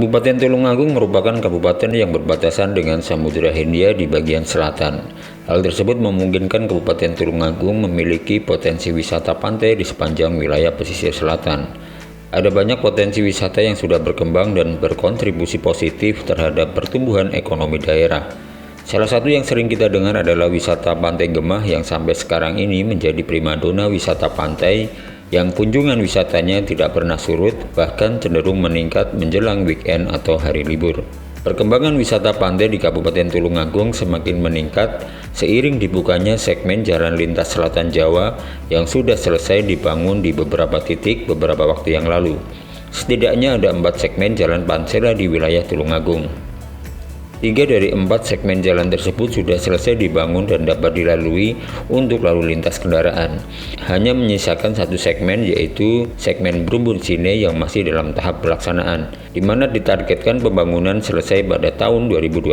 Kabupaten Tulungagung merupakan kabupaten yang berbatasan dengan Samudra Hindia di bagian selatan. Hal tersebut memungkinkan Kabupaten Tulungagung memiliki potensi wisata pantai di sepanjang wilayah pesisir selatan. Ada banyak potensi wisata yang sudah berkembang dan berkontribusi positif terhadap pertumbuhan ekonomi daerah. Salah satu yang sering kita dengar adalah wisata Pantai Gemah yang sampai sekarang ini menjadi primadona wisata pantai yang kunjungan wisatanya tidak pernah surut, bahkan cenderung meningkat menjelang weekend atau hari libur. Perkembangan wisata pantai di Kabupaten Tulungagung semakin meningkat seiring dibukanya segmen jalan lintas selatan Jawa yang sudah selesai dibangun di beberapa titik beberapa waktu yang lalu. Setidaknya ada 4 segmen jalan pansela di wilayah Tulungagung. 3 dari 4 segmen jalan tersebut sudah selesai dibangun dan dapat dilalui untuk lalu lintas kendaraan. Hanya menyisakan 1 segmen, yaitu segmen Brumbun Sine yang masih dalam tahap pelaksanaan, di mana ditargetkan pembangunan selesai pada tahun 2025.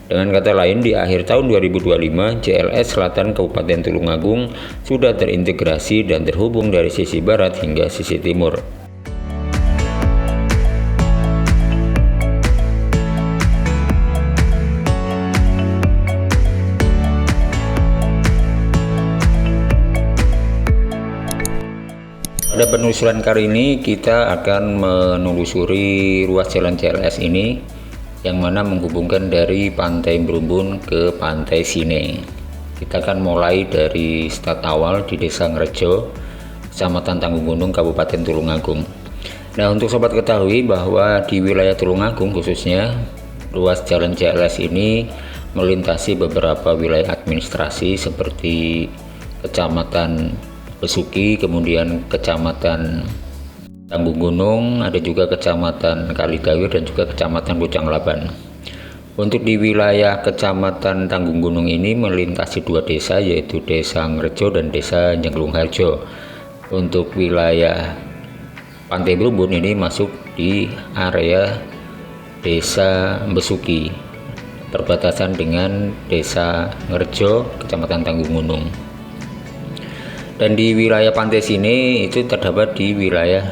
Dengan kata lain, di akhir tahun 2025, JLS Selatan Kabupaten Tulungagung sudah terintegrasi dan terhubung dari sisi barat hingga sisi timur. Pada penelusuran kali ini kita akan menelusuri ruas jalan JLS ini yang mana menghubungkan dari Pantai Brumbun ke Pantai Sine. Kita akan mulai dari start awal di Desa Ngrejo, Kecamatan Tanggung Gunung, Kabupaten Tulungagung. Nah, untuk sobat ketahui bahwa di wilayah Tulungagung khususnya ruas jalan JLS ini melintasi beberapa wilayah administrasi seperti Kecamatan Besuki, kemudian Kecamatan Tanggung Gunung, ada juga Kecamatan Kalidawir dan juga Kecamatan Bojang Laban. Untuk di wilayah Kecamatan Tanggung Gunung ini melintasi 2 desa, yaitu Desa Ngrejo dan Desa Jenglung Harjo. Untuk wilayah Pantai Brumbun ini masuk di area Desa Besuki, perbatasan dengan Desa Ngrejo, Kecamatan Tanggung Gunung. Dan di wilayah Pantai Sine itu terdapat di wilayah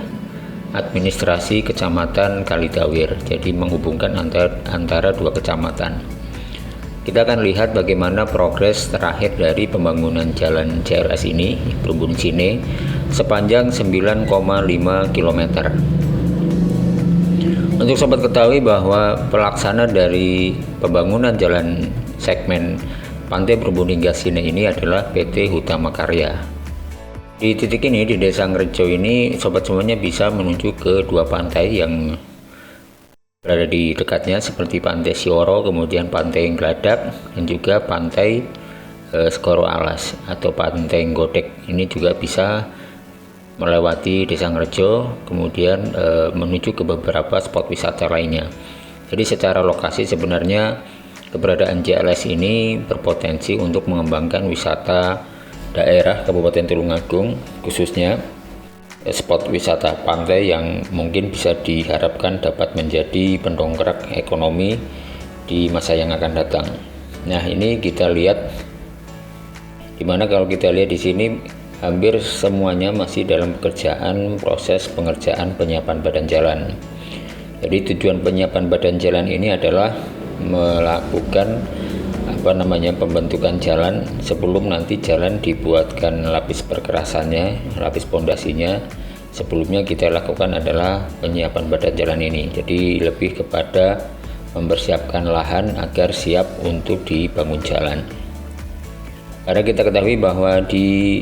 administrasi Kecamatan Kalidawir, jadi menghubungkan antara 2 kecamatan. Kita akan lihat bagaimana progres terakhir dari pembangunan jalan JLS ini, Brumbun Sine, sepanjang 9,5 km. Untuk sobat ketahui bahwa pelaksana dari pembangunan jalan segmen Pantai Brumbun hingga Sine ini adalah PT Hutama Karya. Di titik ini, di Desa Ngrejo ini, sobat semuanya bisa menuju ke 2 pantai yang berada di dekatnya, seperti Pantai Sioro, kemudian Pantai Ngladak, dan juga Pantai Skoro Alas atau Pantai Nggodek. Ini juga bisa melewati Desa Ngrejo, kemudian menuju ke beberapa spot wisata lainnya. Jadi secara lokasi sebenarnya keberadaan JLS ini berpotensi untuk mengembangkan wisata daerah Kabupaten Tulungagung, khususnya spot wisata pantai yang mungkin bisa diharapkan dapat menjadi pendongkrak ekonomi di masa yang akan datang. Nah, ini kita lihat dimana kalau kita lihat di sini hampir semuanya masih dalam proses pengerjaan penyiapan badan jalan. Jadi tujuan penyiapan badan jalan ini adalah melakukan pembentukan jalan sebelum nanti jalan dibuatkan lapis perkerasannya, lapis pondasinya. Sebelumnya kita lakukan adalah penyiapan badan jalan ini. Jadi lebih kepada mempersiapkan lahan agar siap untuk dibangun jalan. Karena kita ketahui bahwa di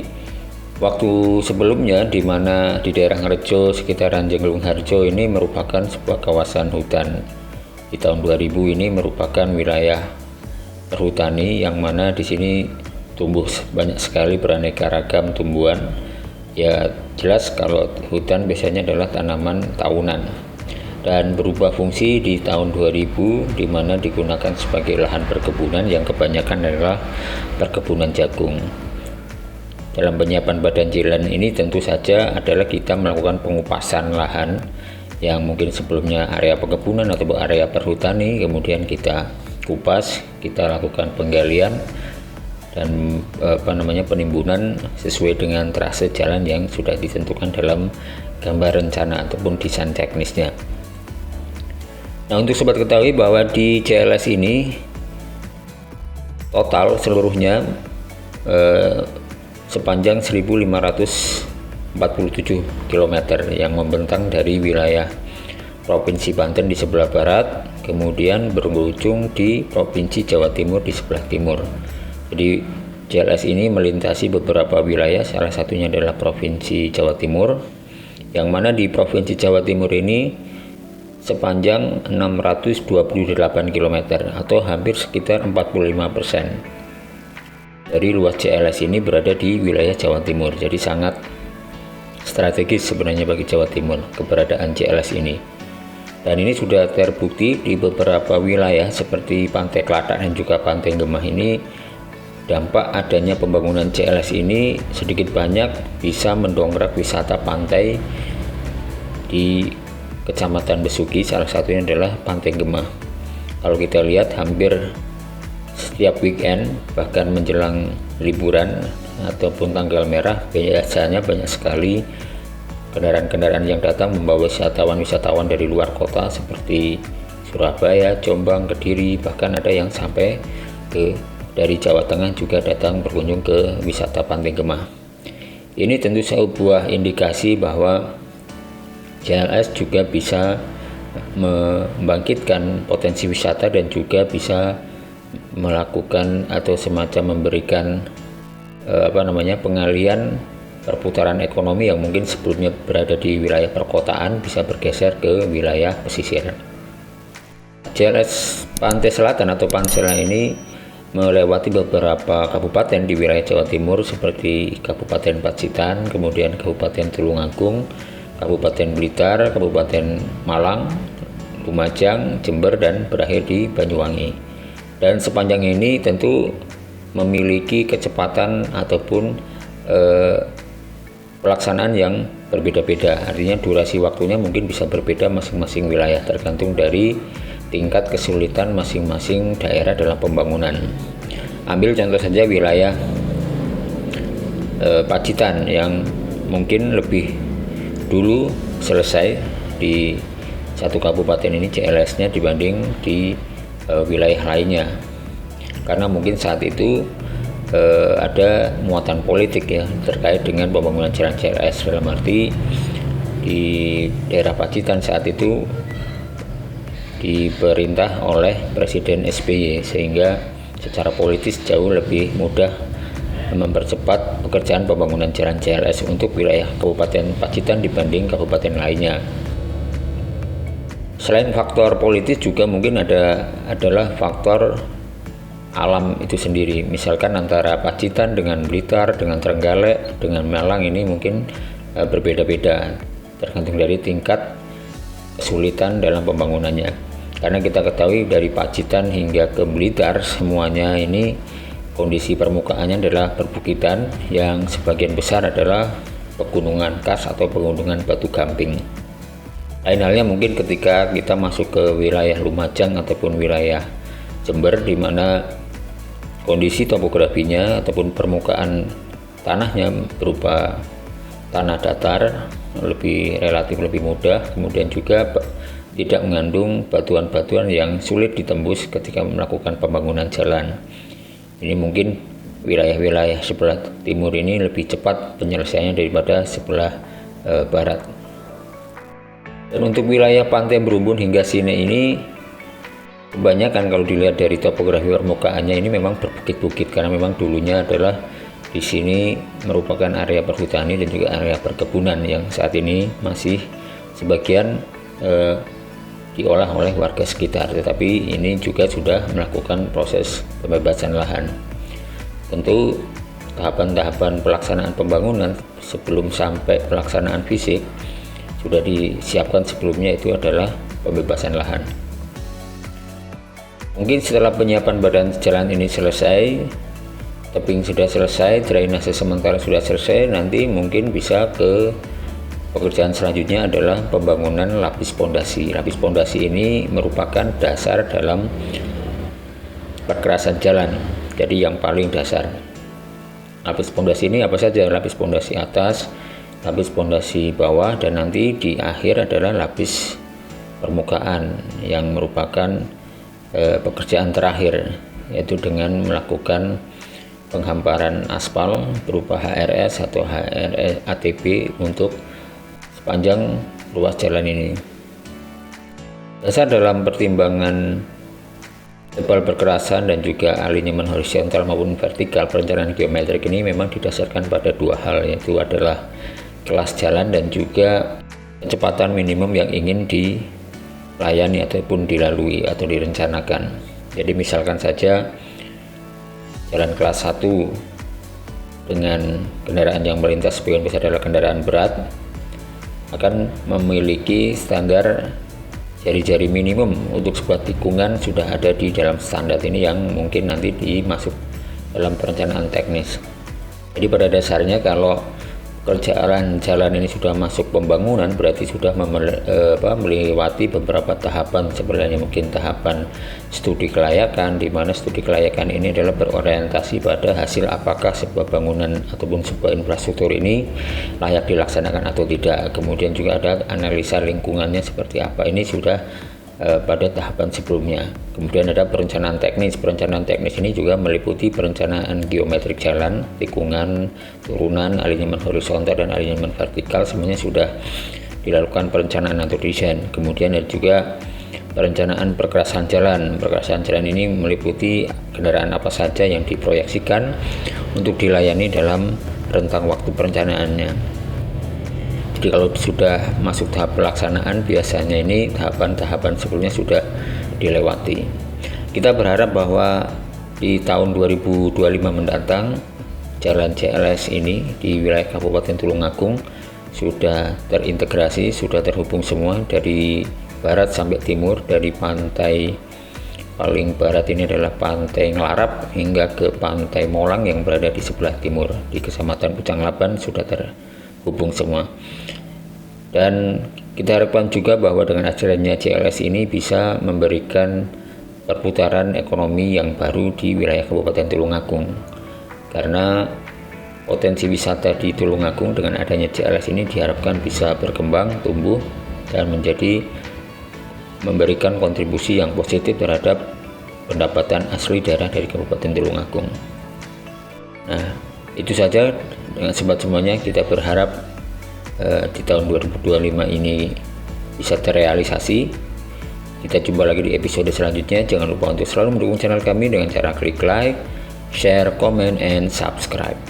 waktu sebelumnya, di mana di daerah Ngrejo sekitaran Jenglung Harjo ini merupakan sebuah kawasan hutan. Di tahun 2000 ini merupakan wilayah perhutani yang mana di sini tumbuh banyak sekali beraneka ragam tumbuhan. Ya jelas kalau hutan biasanya adalah tanaman tahunan dan berubah fungsi di tahun 2000 di mana digunakan sebagai lahan perkebunan yang kebanyakan adalah perkebunan jagung. Dalam penyiapan badan jalan ini tentu saja adalah kita melakukan pengupasan lahan yang mungkin sebelumnya area perkebunan atau area perhutani, kemudian kita kupas, kita lakukan penggalian dan penimbunan sesuai dengan trase jalan yang sudah ditentukan dalam gambar rencana ataupun desain teknisnya. Nah, untuk sobat ketahui bahwa di JLS ini total seluruhnya sepanjang 1547 km yang membentang dari wilayah Provinsi Banten di sebelah barat, kemudian berujung di Provinsi Jawa Timur di sebelah timur. Jadi JLS ini melintasi beberapa wilayah, salah satunya adalah Provinsi Jawa Timur, yang mana di Provinsi Jawa Timur ini sepanjang 628 km atau hampir sekitar 45% dari luas JLS ini berada di wilayah Jawa Timur. Jadi sangat strategis sebenarnya bagi Jawa Timur keberadaan JLS ini. Dan ini sudah terbukti di beberapa wilayah seperti Pantai Klatak dan juga Pantai Gemah ini, dampak adanya pembangunan JLS ini sedikit banyak bisa mendongkrak wisata pantai di Kecamatan Besuki, salah satunya adalah Pantai Gemah. Kalau kita lihat hampir setiap weekend, bahkan menjelang liburan ataupun tanggal merah, biasanya banyak sekali kendaraan-kendaraan yang datang membawa wisatawan dari luar kota seperti Surabaya, Jombang, Kediri, bahkan ada yang sampai dari Jawa Tengah juga datang berkunjung ke wisata Pantai Gemah. Ini tentu sebuah indikasi bahwa JLS juga bisa membangkitkan potensi wisata dan juga bisa melakukan atau semacam memberikan pengalian perputaran ekonomi yang mungkin sebelumnya berada di wilayah perkotaan bisa bergeser ke wilayah pesisir. JLS Pantai Selatan atau Pansela ini melewati beberapa kabupaten di wilayah Jawa Timur seperti Kabupaten Pacitan, kemudian Kabupaten Tulungagung, Kabupaten Blitar, Kabupaten Malang, Lumajang, Jember, dan berakhir di Banyuwangi. Dan sepanjang ini tentu memiliki kecepatan ataupun pelaksanaan yang berbeda-beda, artinya durasi waktunya mungkin bisa berbeda masing-masing wilayah tergantung dari tingkat kesulitan masing-masing daerah dalam pembangunan. Ambil contoh saja wilayah Pacitan yang mungkin lebih dulu selesai di satu kabupaten ini JLS-nya dibanding di wilayah lainnya, karena mungkin saat itu ada muatan politik ya terkait dengan pembangunan jalan JLS, dalam arti di daerah Pacitan saat itu diperintah oleh Presiden SBY sehingga secara politis jauh lebih mudah mempercepat pekerjaan pembangunan jalan JLS untuk wilayah Kabupaten Pacitan dibanding kabupaten lainnya. Selain faktor politis juga mungkin adalah faktor alam itu sendiri, misalkan antara Pacitan dengan Blitar, dengan Trenggalek, dengan Malang ini mungkin berbeda-beda tergantung dari tingkat kesulitan dalam pembangunannya. Karena kita ketahui dari Pacitan hingga ke Blitar semuanya ini kondisi permukaannya adalah perbukitan yang sebagian besar adalah pegunungan kas atau pegunungan batu gamping. Lain halnya mungkin ketika kita masuk ke wilayah Lumajang ataupun wilayah Jember, di mana kondisi topografinya ataupun permukaan tanahnya berupa tanah datar, relatif lebih mudah, kemudian juga tidak mengandung batuan-batuan yang sulit ditembus ketika melakukan pembangunan jalan. Ini mungkin wilayah-wilayah sebelah timur ini lebih cepat penyelesaiannya daripada sebelah barat. Dan untuk wilayah pantai Berumbun hingga Sine ini kebanyakan kalau dilihat dari topografi permukaannya ini memang berbukit-bukit, karena memang dulunya adalah di sini merupakan area perhutani dan juga area perkebunan yang saat ini masih sebagian diolah oleh warga sekitar, tetapi ini juga sudah melakukan proses pembebasan lahan. Tentu tahapan-tahapan pelaksanaan pembangunan sebelum sampai pelaksanaan fisik sudah disiapkan sebelumnya, itu adalah pembebasan lahan. Mungkin setelah penyiapan badan jalan ini selesai, tebing sudah selesai, drainase sementara sudah selesai, nanti mungkin bisa ke pekerjaan selanjutnya adalah pembangunan lapis pondasi. Lapis pondasi ini merupakan dasar dalam perkerasan jalan, jadi yang paling dasar. Lapis pondasi ini apa saja? Lapis pondasi atas, lapis pondasi bawah, dan nanti di akhir adalah lapis permukaan yang merupakan pekerjaan terakhir, yaitu dengan melakukan penghamparan aspal berupa HRS atau HRS ATP untuk sepanjang ruas jalan ini. Dasar dalam pertimbangan tebal berkerasan dan juga alinyemen horizontal maupun vertikal perencanaan geometrik ini memang didasarkan pada dua hal, yaitu adalah kelas jalan dan juga kecepatan minimum yang ingin dilayani ataupun dilalui atau direncanakan. Jadi misalkan saja jalan kelas 1 dengan kendaraan yang melintas sebagian besar adalah kendaraan berat akan memiliki standar jari-jari minimum untuk sebuah tikungan sudah ada di dalam standar ini yang mungkin nanti dimasuk dalam perencanaan teknis. Jadi pada dasarnya kalau pekerjaan jalan ini sudah masuk pembangunan berarti sudah melewati beberapa tahapan, sebenarnya mungkin tahapan studi kelayakan, di mana studi kelayakan ini adalah berorientasi pada hasil apakah sebuah bangunan ataupun sebuah infrastruktur ini layak dilaksanakan atau tidak. Kemudian juga ada analisa lingkungannya seperti apa, ini sudah pada tahapan sebelumnya. Kemudian ada perencanaan teknis. Perencanaan teknis ini juga meliputi perencanaan geometrik jalan, tikungan, turunan, alinyemen horizontal dan alinyemen vertikal, semuanya sudah dilakukan perencanaan atau desain. Kemudian ada juga perencanaan perkerasan jalan. Perkerasan jalan ini meliputi kendaraan apa saja yang diproyeksikan untuk dilayani dalam rentang waktu perencanaannya. Jadi kalau sudah masuk tahap pelaksanaan, biasanya ini tahapan-tahapan sebelumnya sudah dilewati. Kita berharap bahwa di tahun 2025 mendatang jalan CLS ini di wilayah Kabupaten Tulungagung sudah terintegrasi, sudah terhubung semua dari barat sampai timur, dari pantai paling barat ini adalah Pantai Ngelarap hingga ke Pantai Molang yang berada di sebelah timur di Kecamatan Pucang Laban sudah terhubung semua. Dan kita harapkan juga bahwa dengan adanya CLS ini bisa memberikan perputaran ekonomi yang baru di wilayah Kabupaten Tulungagung, karena potensi wisata di Tulungagung dengan adanya CLS ini diharapkan bisa berkembang, tumbuh, dan memberikan kontribusi yang positif terhadap pendapatan asli daerah dari Kabupaten Tulungagung. Nah, itu saja dengan semuanya kita berharap di tahun 2025 ini bisa terrealisasi. Kita jumpa lagi di episode selanjutnya. Jangan lupa untuk selalu mendukung channel kami dengan cara klik like, share, comment, and subscribe.